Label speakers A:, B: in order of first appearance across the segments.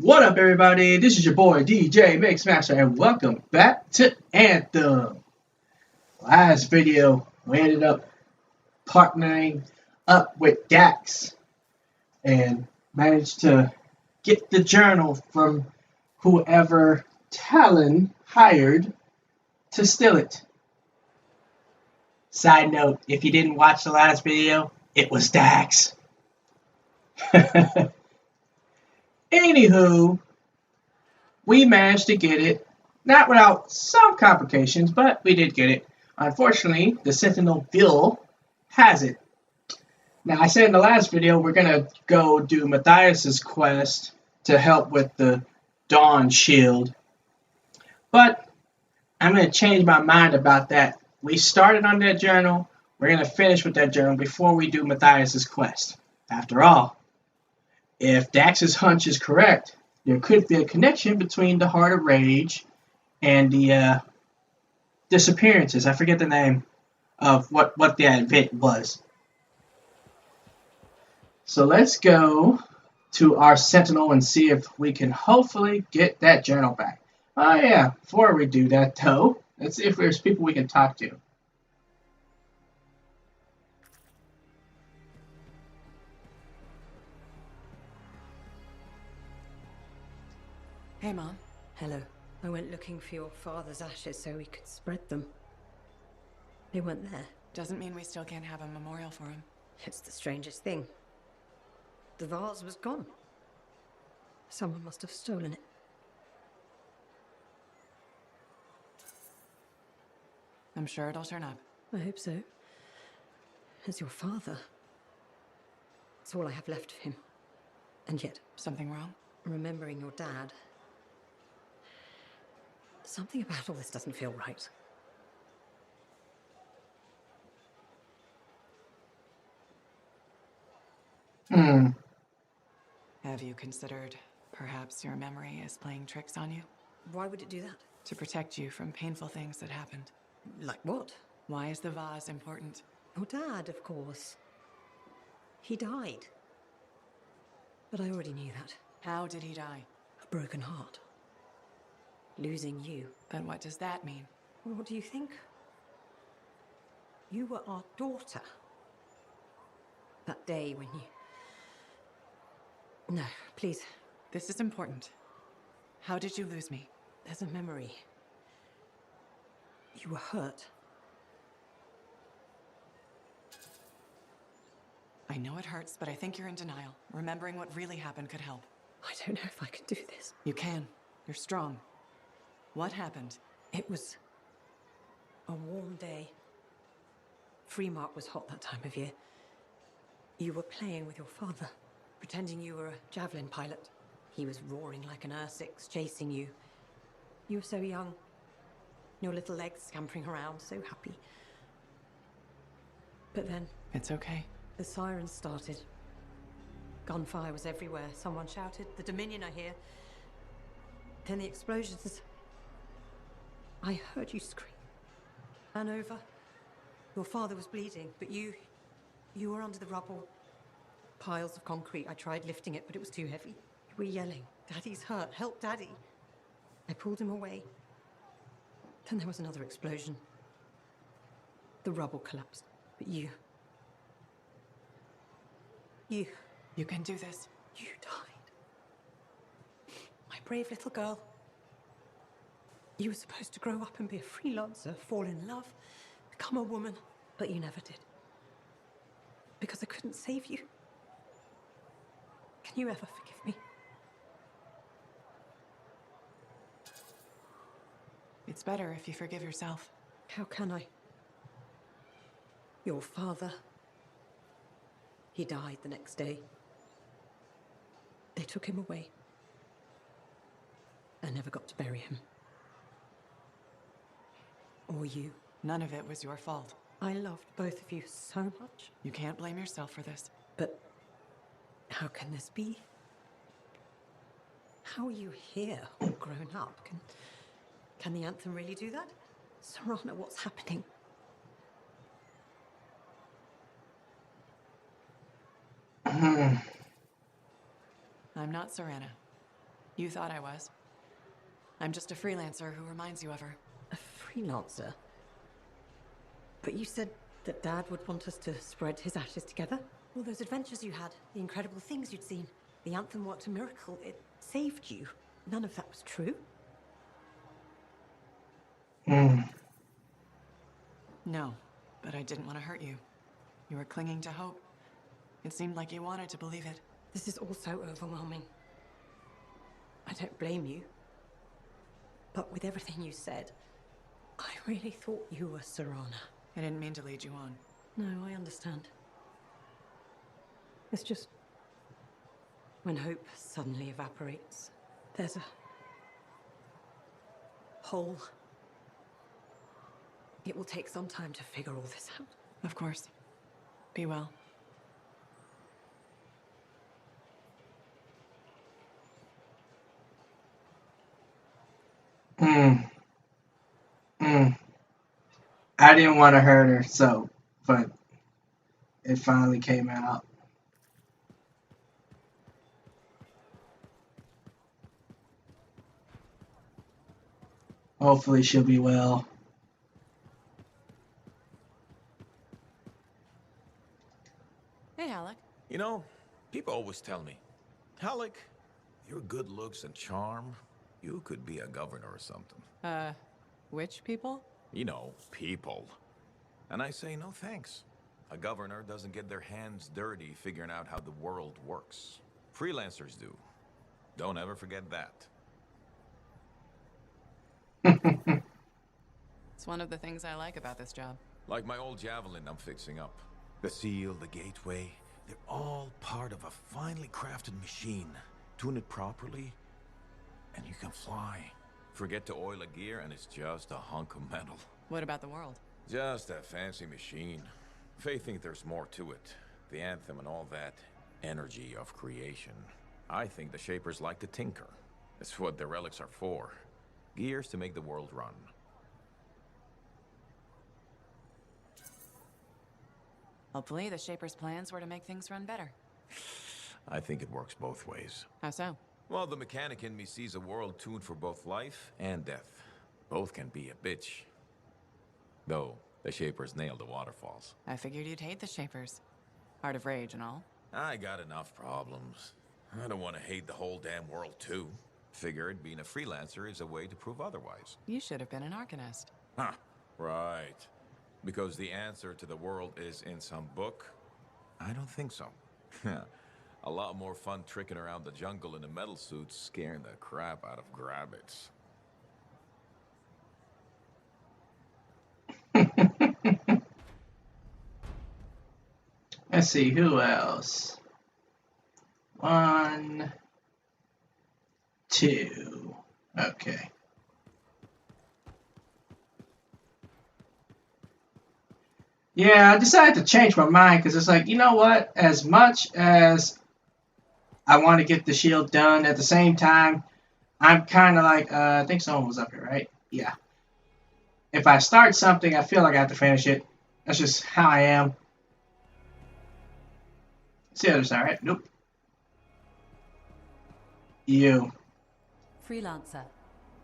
A: What up, everybody? This is your boy DJ Mixmaster, and welcome back to Anthem. Last video, we ended up partnering up with Dax and managed to get the journal from whoever Talon hired to steal it. Side note, if you didn't watch the last video, it was Dax. Anywho, we managed to get it, not without some complications, but we did get it. Unfortunately, the Sentinel Bill has it. Now, I said in the last video, we're going to go do Matthias's quest to help with the Dawn Shield. But I'm going to change my mind about that. We started on that journal. We're going to finish with that journal before we do Matthias's quest. After all, if Dax's hunch is correct, there could be a connection between the Heart of Rage and the disappearances. I forget the name of what the event was. So let's go to our Sentinel and see if we can hopefully get that journal back. Oh yeah, before we do that though, let's see if there's people we can talk to.
B: Hey, Mom.
C: Hello. I went looking for your father's ashes so we could spread them. They weren't there.
B: Doesn't mean we still can't have a memorial for him.
C: It's the strangest thing. The vase was gone. Someone must have stolen it.
B: I'm sure it'll turn up.
C: I hope so. As your father. It's all I have left of him. And yet,
B: Something wrong?
C: remembering your dad. Something about all this doesn't feel right.
B: Have you considered perhaps your memory is playing tricks on you?
C: Why would it do that?
B: To protect you from painful things that happened.
C: Like what?
B: Why is the vase important?
C: Your dad, of course. He died. But I already knew that.
B: How did he die?
C: A broken heart. Losing you.
B: But what does that mean?
C: Well, what do you think? You were our daughter. That day when you... No, please.
B: This is important. How did you lose me?
C: There's a memory. You were hurt.
B: I know it hurts, but I think you're in denial. Remembering what really happened could help.
C: I don't know if I can do this.
B: You can. You're strong. What happened?
C: It was a warm day. Freemark was hot that time of year. You were playing with your father, pretending you were a javelin pilot. He was roaring like an Ursix, chasing you. You were so young. Your little legs scampering around, so happy. But then...
B: It's okay.
C: The sirens started. Gunfire was everywhere. Someone shouted, "The Dominion are here." Then the explosions. I heard you scream. Ran over. Your father was bleeding, but you were under the rubble. Piles of concrete. I tried lifting it, but it was too heavy. You were yelling, "Daddy's hurt, help Daddy." I pulled him away. Then there was another explosion. The rubble collapsed, but you...
B: You can do this.
C: You died. My brave little girl. You were supposed to grow up and be a freelancer, fall in love, become a woman, but you never did. Because I couldn't save you. Can you ever forgive me?
B: It's better if you forgive yourself.
C: How can I? Your father. He died the next day. They took him away. I never got to bury him. Or you.
B: None of it was your fault.
C: I loved both of you so much.
B: You can't blame yourself for this.
C: But how can this be? How are you here, all grown up? Can the Anthem really do that? Serana, what's happening?
B: I'm not Serana. You thought I was. I'm just a freelancer who reminds you of her.
C: A freelancer? But you said that Dad would want us to spread his ashes together? All those adventures you had, the incredible things you'd seen. The Anthem worked a miracle. It saved you. None of that was true?
B: No, but I didn't want to hurt you. You were clinging to hope. It seemed like you wanted to believe it.
C: This is all so overwhelming. I don't blame you. But with everything you said, I really thought you were Serana.
B: I didn't mean to lead you on.
C: No, I understand. It's just... when hope suddenly evaporates, there's a... hole. It will take some time to figure all this out.
B: Of course. Be well.
A: I didn't want to hurt her, so, but it finally came out. Hopefully she'll be well.
B: Hey, Alec.
D: You know, people always tell me, Alec, your good looks and charm, you could be a governor or something.
B: Which people?
D: You know, people. And I say no thanks. A governor doesn't get their hands dirty figuring out how the world works. Freelancers do. Don't ever forget that.
B: It's one of the things I like about this job.
D: Like my old javelin I'm fixing up. The seal, the gateway, they're all part of a finely crafted machine. Tune it properly, and you can fly. Forget to oil a gear, and it's just a hunk of metal.
B: What about the world?
D: Just a fancy machine. They think there's more to it. The Anthem and all that. Energy of creation. I think the Shapers like to tinker. That's what the relics are for. Gears to make the world run.
B: Hopefully, the Shaper's plans were to make things run better.
D: I think it works both ways.
B: How so?
D: Well, the mechanic in me sees a world tuned for both life and death. Both can be a bitch. Though, the Shapers nailed the waterfalls.
B: I figured you'd hate the Shapers. Art of Rage and all.
D: I got enough problems. I don't want to hate the whole damn world, too. Figured being a freelancer is a way to prove otherwise.
B: You should have been an Arcanist.
D: Huh, right. Because the answer to the world is in some book? I don't think so. A lot more fun tricking around the jungle in a metal suit, scaring the crap out of grabbits.
A: Let's see, who else? 1, 2. Okay. Yeah, I decided to change my mind because it's like, you know what? As much as I want to get the shield done, at the same time, I'm kind of like, I think someone was up here, right? Yeah. If I start something, I feel like I have to finish it. That's just how I am. It's the other side, right? Nope. You.
C: Freelancer.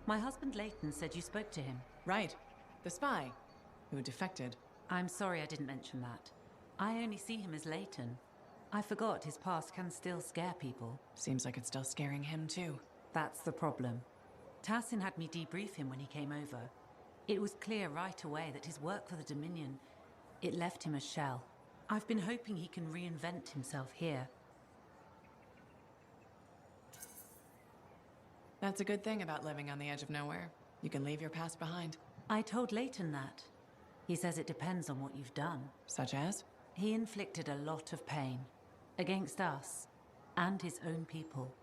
C: My husband Leighton said you spoke to him.
B: Right. The spy who defected.
C: I'm sorry I didn't mention that. I only see him as Leighton. I forgot his past can still scare people.
B: Seems like it's still scaring him, too.
C: That's the problem. Tassin had me debrief him when he came over. It was clear right away that his work for the Dominion, it left him a shell. I've been hoping he can reinvent himself here.
B: That's a good thing about living on the edge of nowhere. You can leave your past behind.
C: I told Leighton that. He says it depends on what you've done.
B: Such as?
C: He inflicted a lot of pain. Against us. And his own people.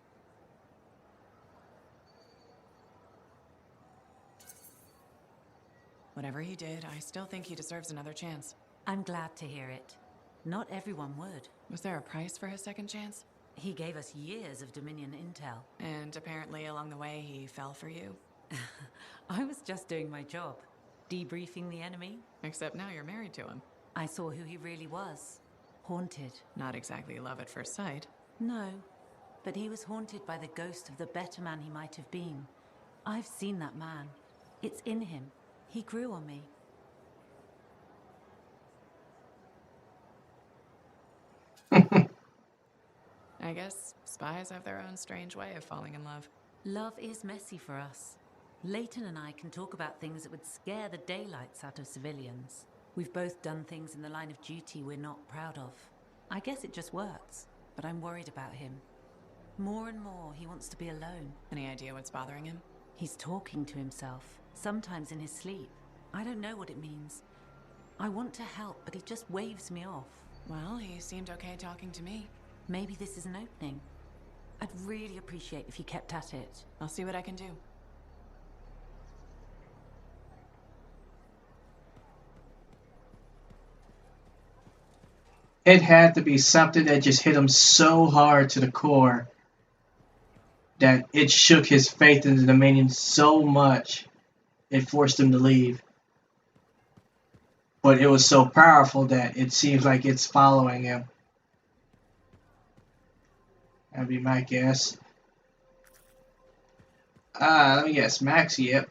B: Whatever he did, I still think he deserves another chance.
C: I'm glad to hear it. Not everyone would.
B: Was there a price for his second chance?
C: He gave us years of Dominion intel.
B: And apparently along the way he fell for you.
C: I was just doing my job. Debriefing the enemy.
B: Except now you're married to him.
C: I saw who he really was. Haunted.
B: Not exactly love at first sight.
C: No. but he was haunted by the ghost of the better man he might have been. I've seen that man. It's in him. He grew on me.
B: I guess spies have their own strange way of falling in love.
C: Love is messy for us. Leighton and I can talk about things that would scare the daylights out of civilians. We've both done things in the line of duty we're not proud of. I guess it just works, but I'm worried about him. More and more, he wants to be alone.
B: Any idea what's bothering him?
C: He's talking to himself, sometimes in his sleep. I don't know what it means. I want to help, but he just waves me off.
B: Well, he seemed okay talking to me.
C: Maybe this is an opening. I'd really appreciate if you kept at it.
B: I'll see what I can do.
A: It had to be something that just hit him so hard to the core that it shook his faith in the Dominion so much it forced him to leave. But it was so powerful that it seems like it's following him. That'd be my guess. Let me guess. Max, yep.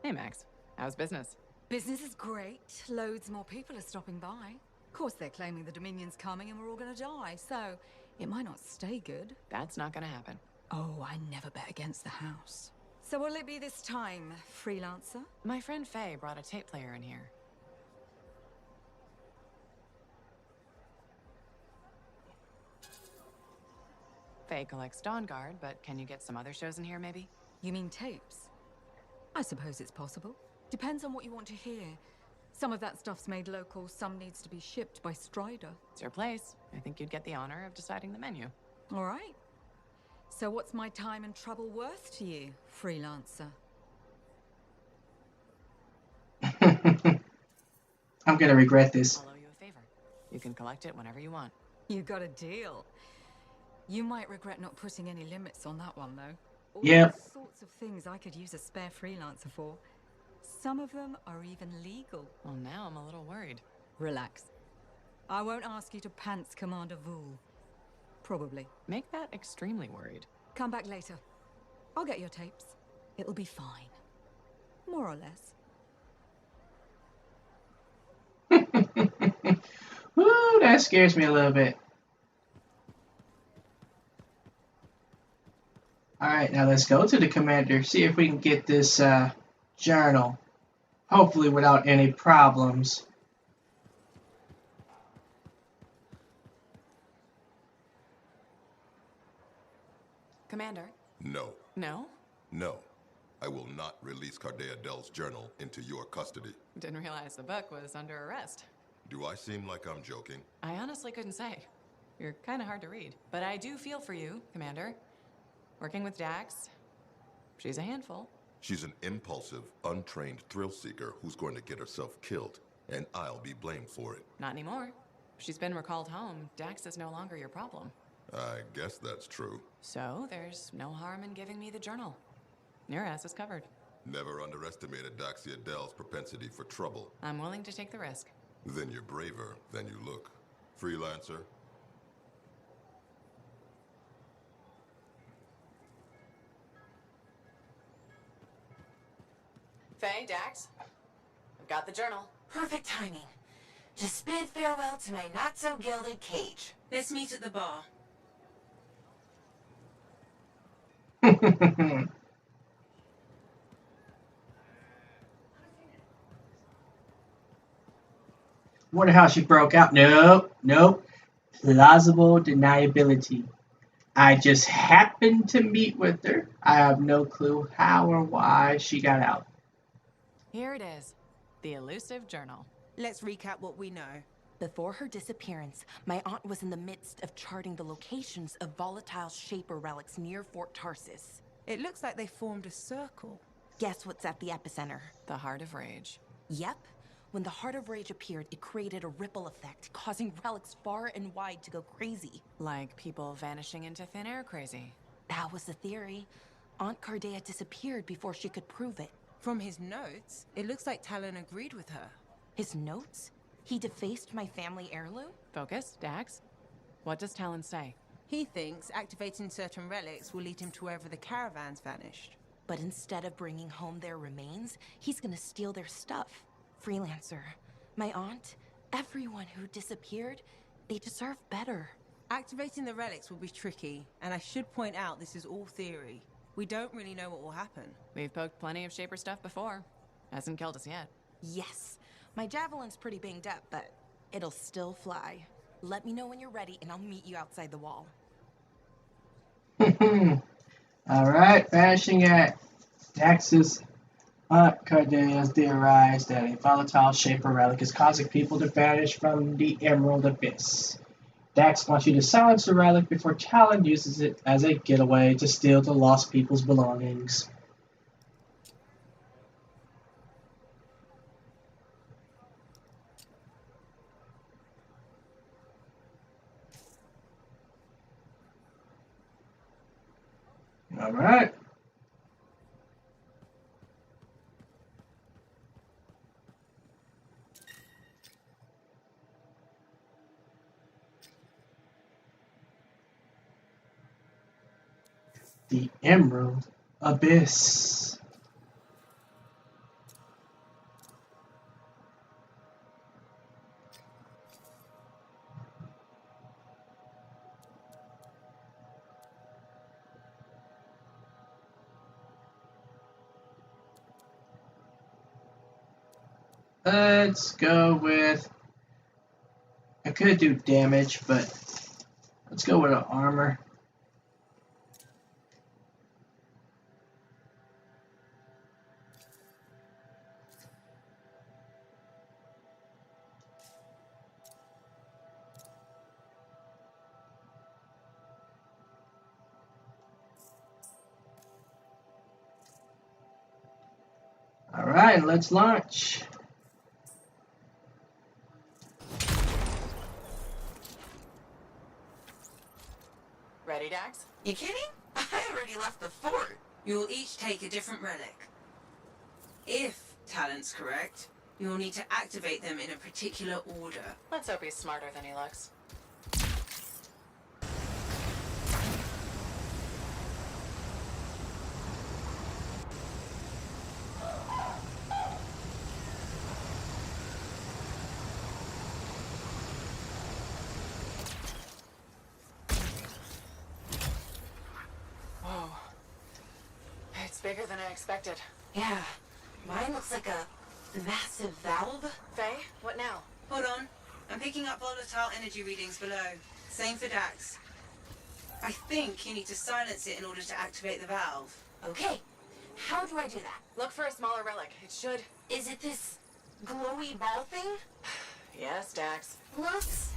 B: Hey, Max. How's business?
E: Business is great. Loads more people are stopping by. Of course, they're claiming the Dominion's coming and we're all gonna die, so it might not stay good.
B: That's not gonna happen.
E: Oh, I never bet against the house. So will it be this time, Freelancer?
B: My friend Faye brought a tape player in here. Faye collects Dawn Guard, but can you get some other shows in here, maybe?
E: You mean tapes? I suppose it's possible. Depends on what you want to hear. Some of that stuff's made local, some needs to be shipped by Strider.
B: It's your place. I think you'd get the honor of deciding the menu.
E: All right. So what's my time and trouble worth to you, Freelancer?
A: I'm gonna regret this.
B: I'll owe you a favor. You can collect it whenever you want.
E: You got a deal. You might regret not putting any limits on that one, though.
A: Yep.
E: All sorts of things I could use a spare Freelancer for. Some of them are even legal.
B: Well, now I'm a little worried.
E: Relax. I won't ask you to pants Commander Vool. Probably.
B: Make that extremely worried.
E: Come back later. I'll get your tapes. It'll be fine. More or less.
A: Woo, that scares me a little bit. Alright, now let's go to the commander, see if we can get this journal. Hopefully without any problems.
B: Commander?
F: No.
B: No?
F: No. I will not release Cardea Dell's journal into your custody.
B: Didn't realize the book was under arrest.
F: Do I seem like I'm joking?
B: I honestly couldn't say. You're kind of hard to read. But I do feel for you, Commander. Working with Dax, she's a handful.
F: She's an impulsive, untrained thrill seeker who's going to get herself killed, and I'll be blamed for it.
B: Not anymore. She's been recalled home. Dax is no longer your problem.
F: I guess that's true.
B: So there's no harm in giving me the journal. Your ass is covered.
F: Never underestimated Daxia Dell's propensity for trouble.
B: I'm willing to take the risk.
F: Then you're braver than you look. Freelancer?
B: Faye, Dax, I've got the journal.
G: Perfect timing. Just bid farewell to my not-so-gilded cage. Let's meet at the bar.
A: Wonder how she broke out. Nope, nope. Plausible deniability. I just happened to meet with her. I have no clue how or why she got out.
B: Here it is. The elusive journal.
H: Let's recap what we know. Before her disappearance, my aunt was in the midst of charting the locations of volatile Shaper relics near Fort Tarsis.
I: It looks like they formed a circle.
H: Guess what's at the epicenter?
B: The Heart of Rage.
H: Yep. When the Heart of Rage appeared, it created a ripple effect, causing relics far and wide to go crazy.
B: Like people vanishing into thin air crazy.
H: That was the theory. Aunt Cardea disappeared before she could prove it.
I: From his notes, it looks like Talon agreed with her.
H: His notes? He defaced my family heirloom?
B: Focus, Dax. What does Talon say?
I: He thinks activating certain relics will lead him to wherever the caravans vanished.
H: But instead of bringing home their remains, he's gonna steal their stuff. Freelancer, my aunt, everyone who disappeared, they deserve better.
I: Activating the relics will be tricky, and I should point out this is all theory. We don't really know what will happen.
B: We've poked plenty of Shaper stuff before. Hasn't killed us yet.
H: Yes, my javelin's pretty banged up, but it'll still fly. Let me know when you're ready, and I'll meet you outside the wall.
A: Alright, vanishing at Dax's Aunt Cardea's theorized that a volatile Shaper relic is causing people to vanish from the Emerald Abyss. Dax wants you to silence the relic before Talon uses it as a getaway to steal the lost people's belongings. All right. The Emerald Abyss. Let's go with, I could do damage, but let's go with an armor. All right, let's launch.
B: Ready, Dax?
G: You kidding? I already left the fort.
I: You'll each take a different relic. If Talon's correct, you'll need to activate them in a particular order.
B: Let's hope he's smarter than he looks. Whoa. It's bigger than I expected.
G: Yeah, mine looks like a massive valve.
B: Faye, what now?
I: Hold on. I'm picking up volatile energy readings below. Same for Dax. I think you need to silence it in order to activate the valve.
G: Okay, how do I do that?
B: Look for a smaller relic. It should...
G: Is it this glowy ball thing?
B: Yes, Dax.
G: Looks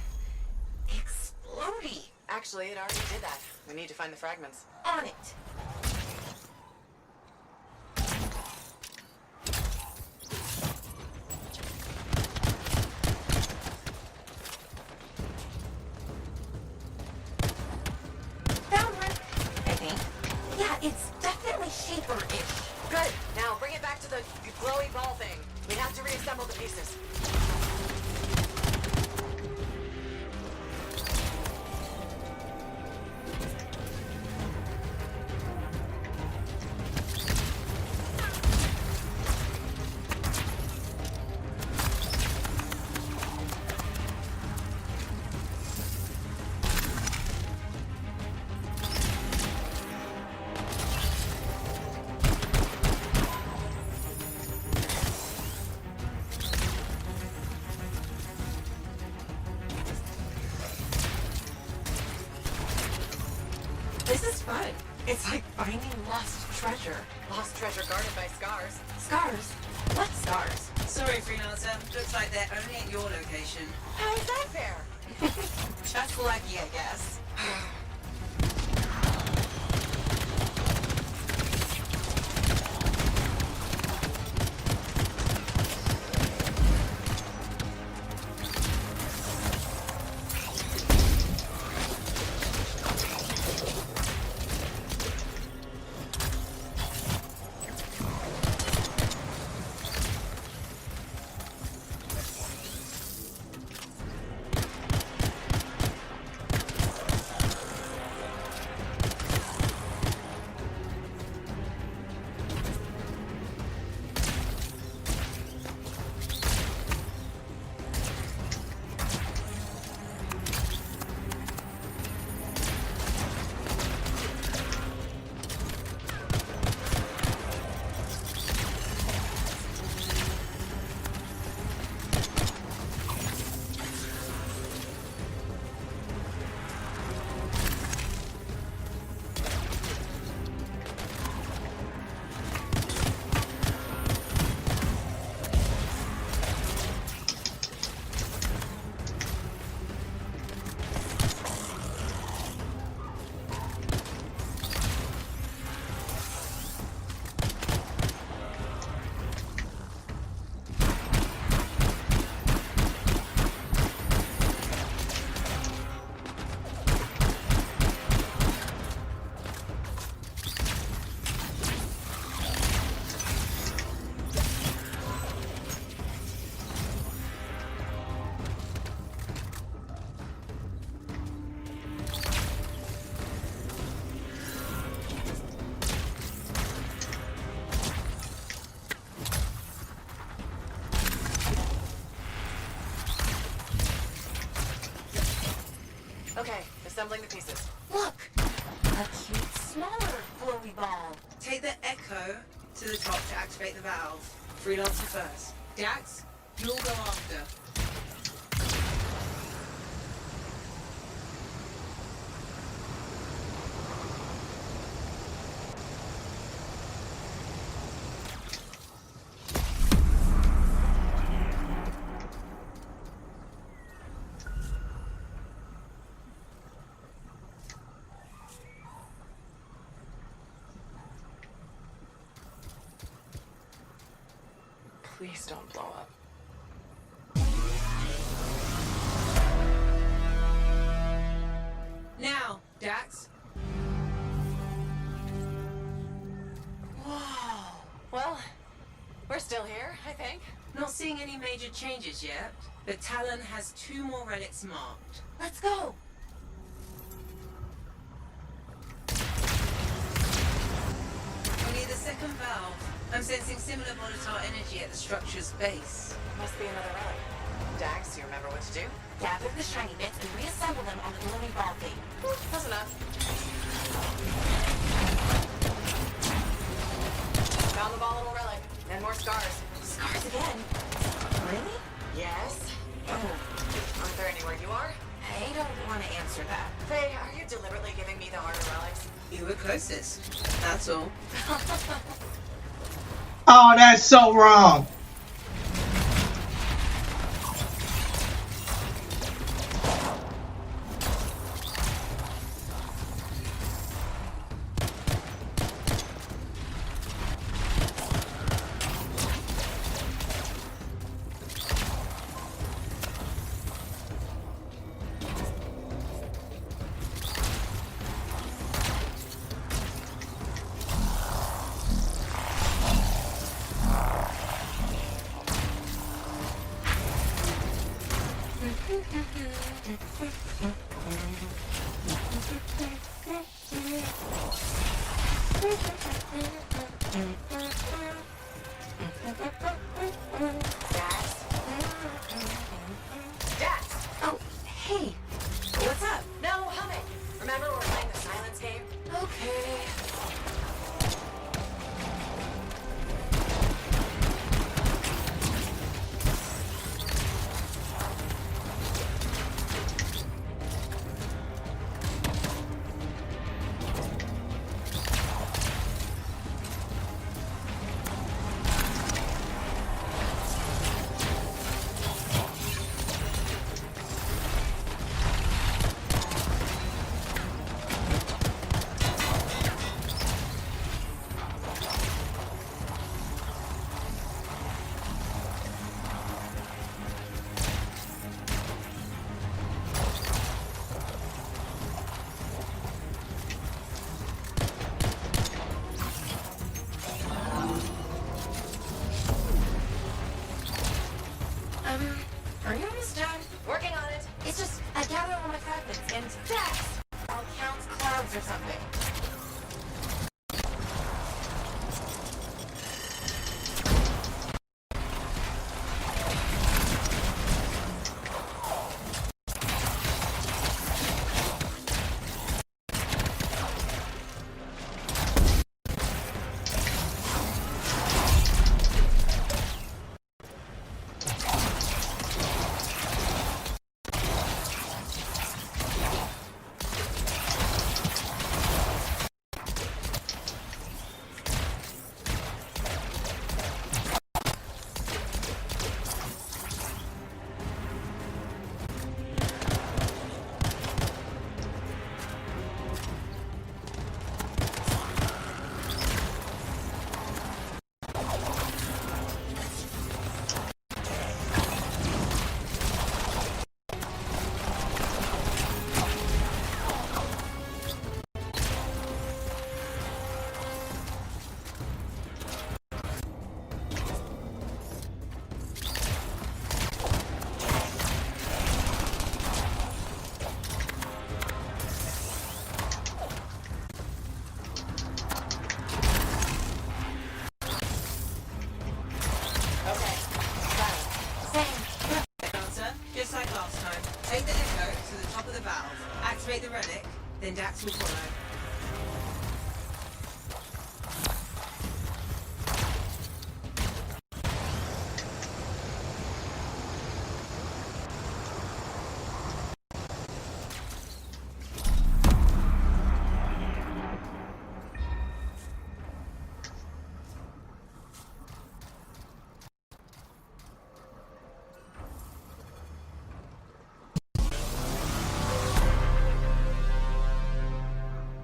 G: explodey.
B: Actually, it already did that. We need to find the fragments.
G: On it. Found one, I think. Yeah, it's definitely Shaper-ish.
B: Good. Now bring it back to the glowy ball thing. We have to reassemble the pieces.
G: This is fun. It's like finding lost treasure.
B: Lost treasure guarded by scars.
G: Scars? What scars?
I: Sorry, Freelancer. Looks like they're only at your location.
G: How is that fair? Just lucky, I guess.
B: assembling the pieces.
G: Look! A cute, smaller flowy ball.
I: Take the Echo to the top to activate the valve. Freelancer first. Dax, you'll go after.
B: Please don't blow up.
I: Now, Dax.
B: Whoa. Well, we're still here, I think.
I: Not seeing any major changes yet, but Talon has 2 more relics marked.
G: Let's go!
I: We need the second valve. I'm sensing similar volatile energy at the structure's base.
B: Must be another relic. Dax, do you remember what to do?
G: Gather the shiny bits and reassemble them on the glowing ball thing.
B: Close enough. Found the volatile relic. And more scars.
G: Scars again? Really?
B: Yes. Aren't there anywhere you are?
G: I don't want to answer that.
B: Faye, are you deliberately giving me the harder relics?
I: You were closest. That's all.
A: Oh, that's so wrong.
G: Oh, hey. What's up?
B: No, humming. Remember we're playing the silence game?
G: Okay. Are you almost done?
B: Working on it.
G: It's just, I gather all my fragments and Dax! I'll count clouds or something.
I: Just like last time. Take the Echo to the top of the valve. Activate the relic Then Dax will follow.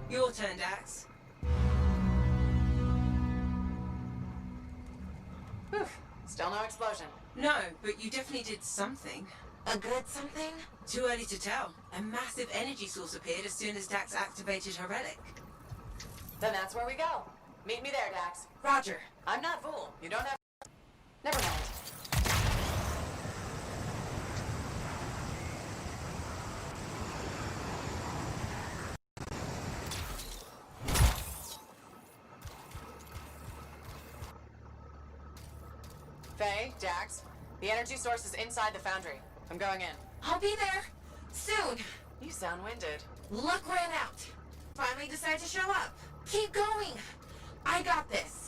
I: Your turn, Dax.
B: Whew. Still no explosion.
I: No, but you definitely did something.
G: A good something?
I: Too early to tell. A massive energy source appeared as soon as Dax activated her relic.
B: Then that's where we go. Meet me there, Dax.
I: Roger.
B: I'm not fool. You don't have... Never mind. Faye, Dax, the energy source is inside the foundry. I'm going in.
G: I'll be there. Soon.
B: You sound winded.
G: Luck ran out. Finally decided to show up. Keep going. I got this.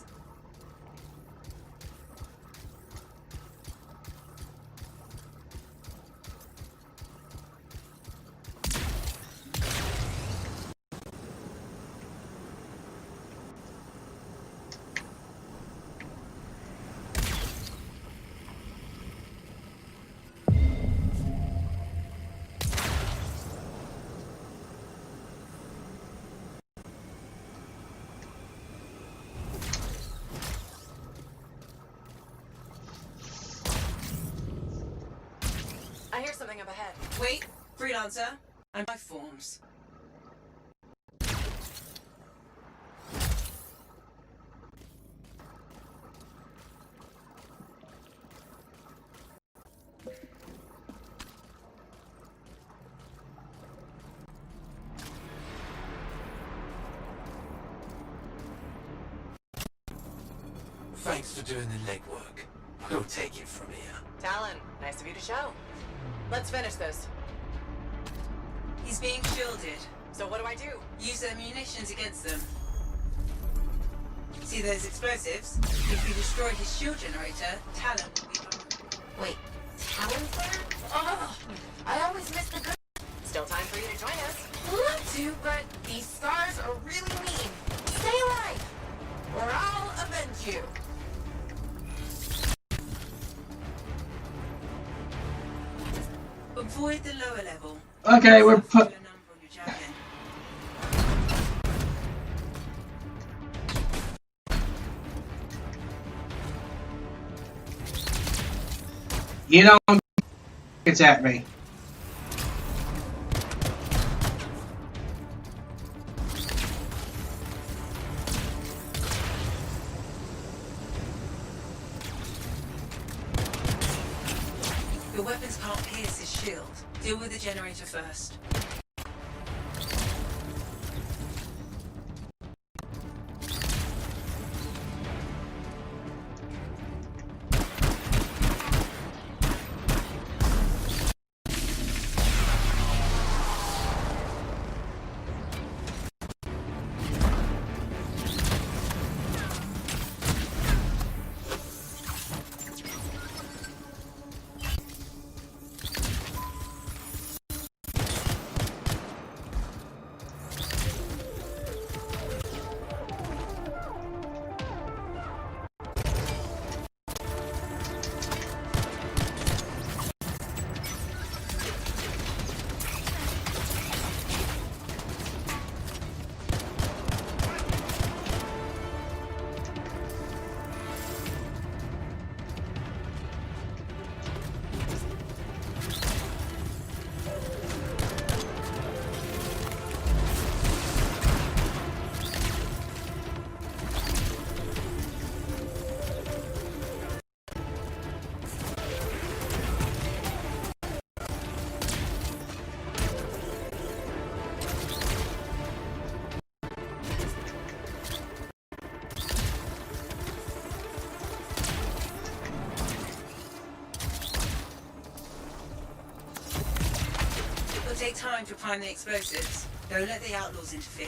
B: I hear something up ahead.
I: Wait, Freelancer. I'm my forms.
J: Thanks for doing the legwork. We'll take it from here.
B: Talon, nice of you to show. Let's finish this.
I: He's being shielded.
B: So what do I do?
I: Use their munitions against them. See those explosives? If you destroy his shield generator, Talon will be gone.
G: Wait, Talon's there? Oh, I always miss the good.
B: Still time for you to join us.
G: Love to, but these scars are really mean. Stay alive, or I'll avenge you.
I: Avoid the lower level.
A: Okay, we're put.
I: Number on your javelin.
A: You don't. It's at me.
I: Your weapons can't pierce his shield. Deal with the generator first. It'll take time to prime the explosives. Don't let the outlaws interfere.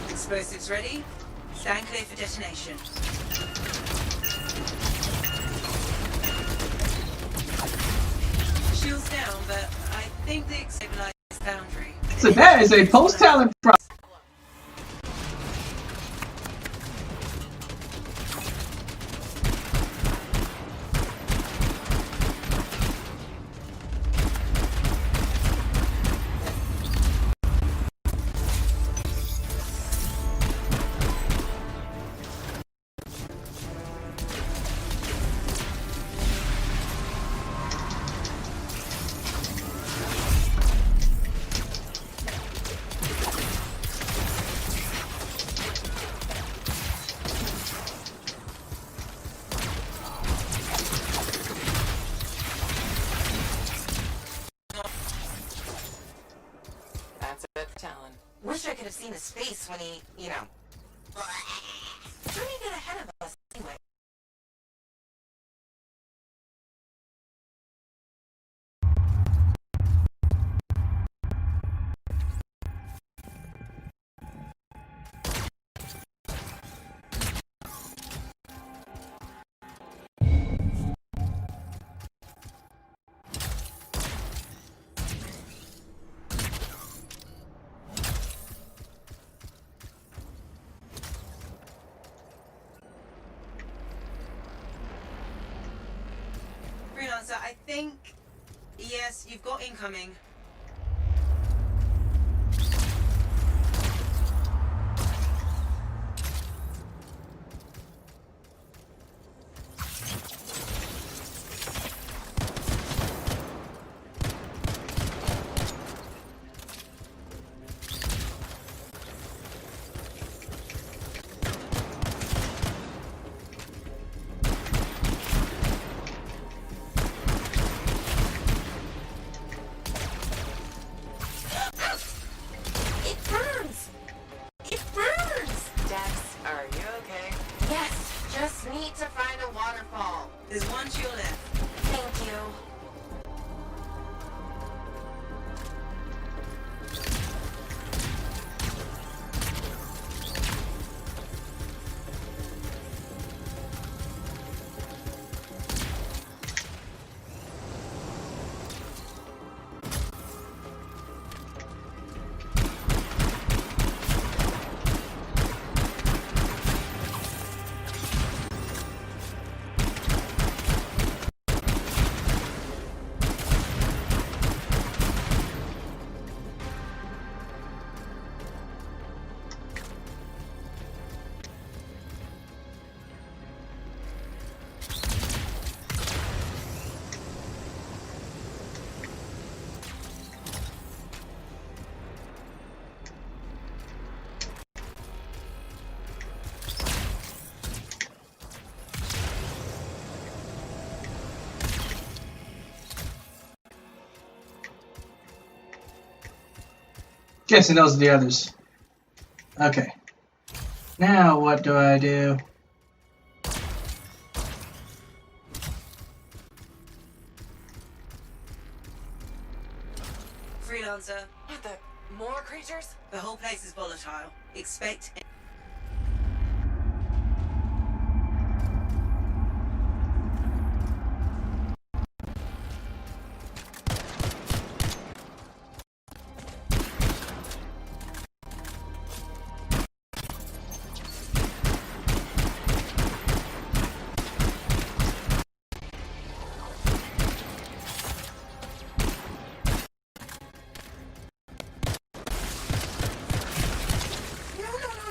I: Explosives ready. Stand clear for detonation. Shields down, but I think they stabilized boundary.
A: So that is a post-talent problem.
B: That's it, Talon.
H: Wish I could have seen his face when he, you know. How did he get ahead of us anyway?
I: Freelancer, I think... Yes, you've got incoming.
A: Guessing those are the others. Okay. Now what do I do?
I: Freelancer,
G: What the? More creatures?
I: the whole place is volatile. Expect.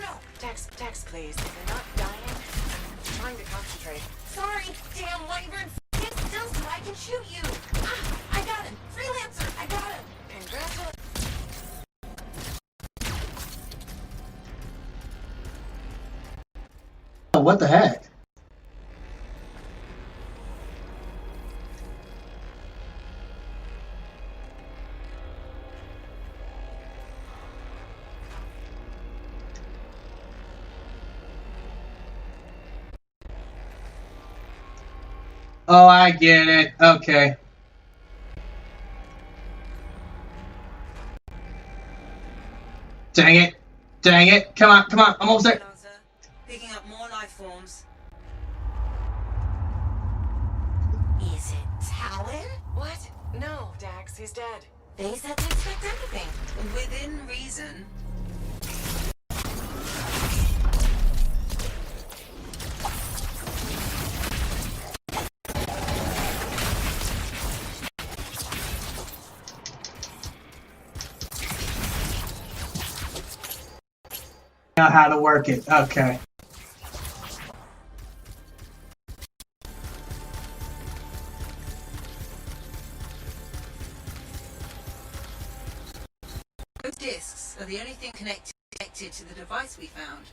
G: No. Dex, please. If you're not dying, I'm trying to concentrate.
H: Sorry, damn wyvern. Get still so I can shoot you. Ah, I got him. Freelancer, I got him.
G: Congratulations.
A: Oh, what the heck? Oh, I get it. Okay. Dang it. Dang it. Come on, I'm almost there.
I: Freelancer, picking up more life forms.
H: Is it Talon?
G: What? No, Dax, he's dead.
H: They said to expect anything.
I: Within reason.
A: Know how to work it. Okay.
I: Those discs are the only thing connected to the device we found.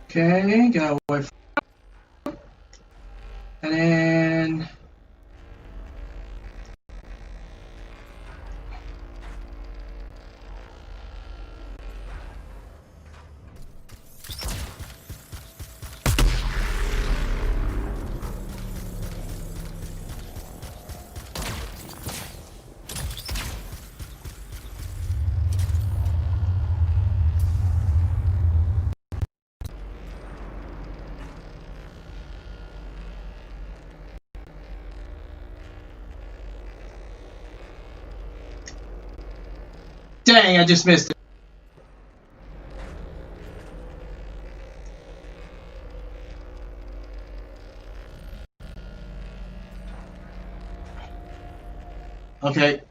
A: Okay, go away from, and then dang, I just missed it. Okay.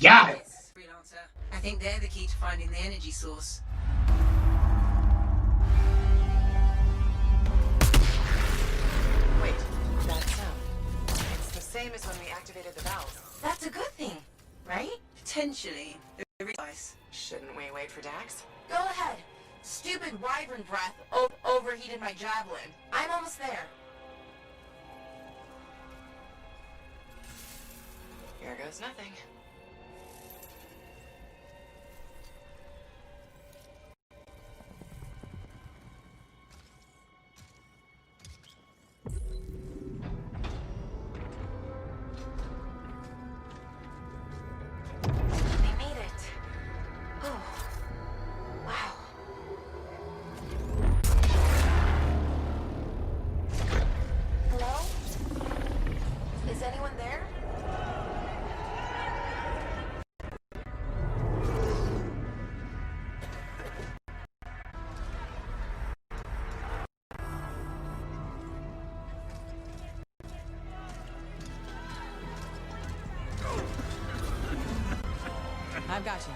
A: Got it.
I: Freelancer. I think they're the key to finding the energy source.
G: Wait, that sound. It's the same as when we activated the valve.
H: That's a good thing, right?
I: Potentially. The device.
G: Shouldn't we wait for Dax?
H: Go ahead. Stupid wyvern breath overheated my javelin. I'm almost there.
G: Here goes nothing.
H: We made it. Oh, wow. Hello? Is anyone there?
B: I've got you.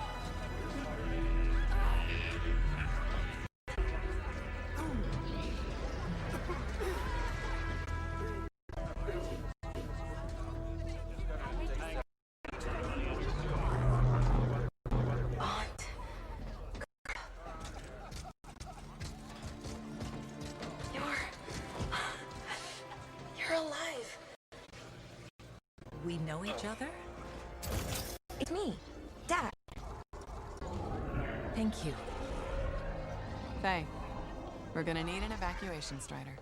H: You're alive.
C: We know each other?
H: It's me, Dad.
C: Thank you.
B: Faye, we're gonna need an evacuation strider.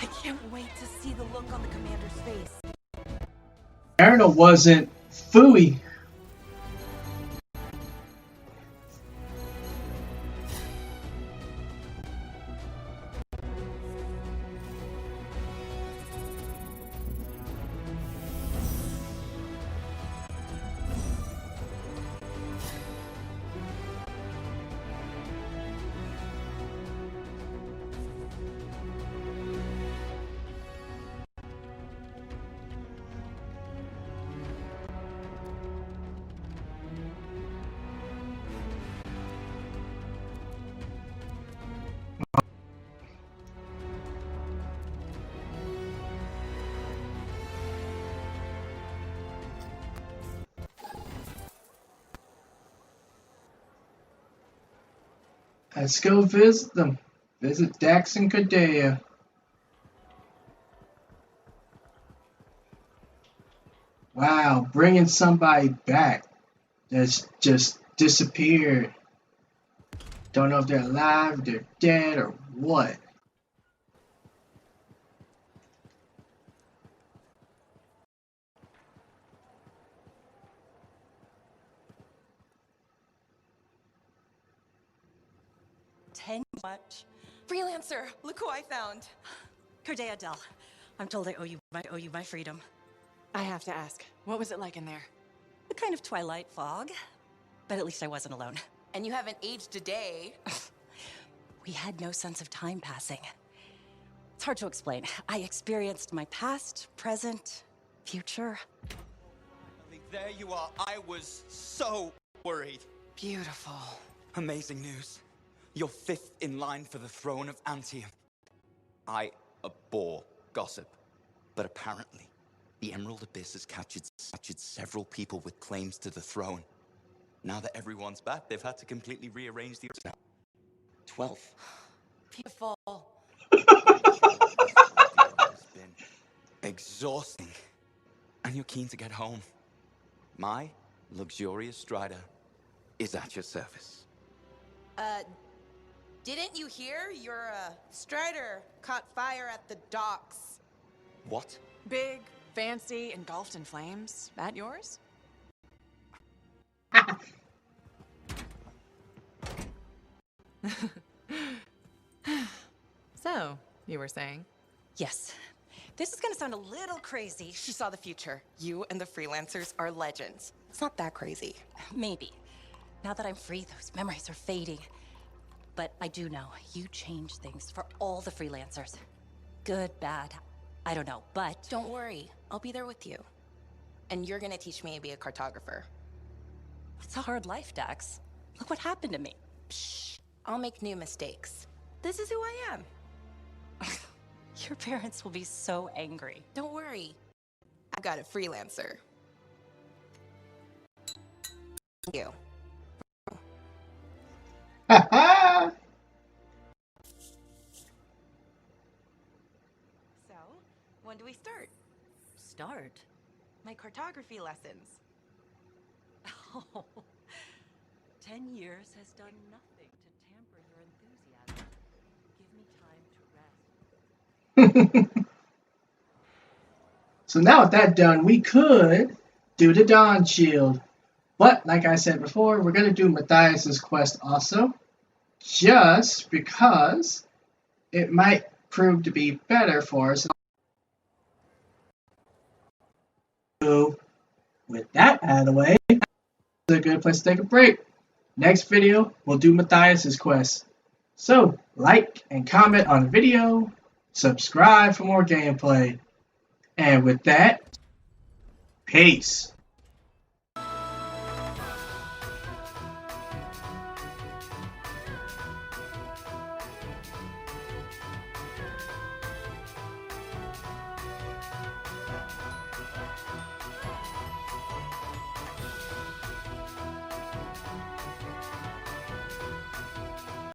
H: I can't wait to see the look on the commander's face.
A: Mariner wasn't Fooey. Let's go visit them. Visit Dax and Kadea. Wow, bringing somebody back that's just disappeared. Don't know if they're alive, they're dead, or what.
C: Much.
H: Freelancer, look who I found.
C: Cordea Dell. I'm told I owe you my freedom.
B: I have to ask, what was it like in there?
C: A kind of twilight fog. But at least I wasn't alone.
H: And you haven't aged a day.
C: We had no sense of time passing. It's hard to explain. I experienced my past, present, future.
K: There you are. I was so worried.
B: Beautiful.
K: Amazing news. You're fifth in line for the throne of Anthem. I abhor gossip, but apparently, the Emerald Abyss has captured several people with claims to the throne. Now that everyone's back, they've had to completely rearrange the 12th.
H: Beautiful.
K: It's been exhausting, and you're keen to get home. My luxurious strider is at your service.
H: Didn't you hear? Your, strider caught fire at the docks.
K: What?
B: Big, fancy, engulfed in flames. That yours? So, you were saying?
C: Yes. This is gonna sound a little crazy.
H: She saw the future. You and the Freelancers are legends. It's not that crazy.
C: Maybe. Now that I'm free, those memories are fading. But I do know you changed things for all the Freelancers. Good, bad, I don't know, but...
H: Don't worry, I'll be there with you. And you're gonna teach me to be a cartographer.
C: It's a hard life, Dax. Look what happened to me.
H: Shh, I'll make new mistakes. This is who I am.
C: Your parents will be so angry.
H: Don't worry, I've got a Freelancer. Thank you. So, when do we start?
C: Start?
H: My cartography lessons.
C: Oh, 10 years has done nothing to tamper your enthusiasm. Give me time to rest.
A: So now with that done, we could do the Dawn Shield. But, like I said before, we're going to do Matthias's quest also. Just because it might prove to be better for us. So, with that out of the way, it's a good place to take a break. Next video, we'll do Matthias's quest. So, like and comment on the video, subscribe for more gameplay. And with that, peace.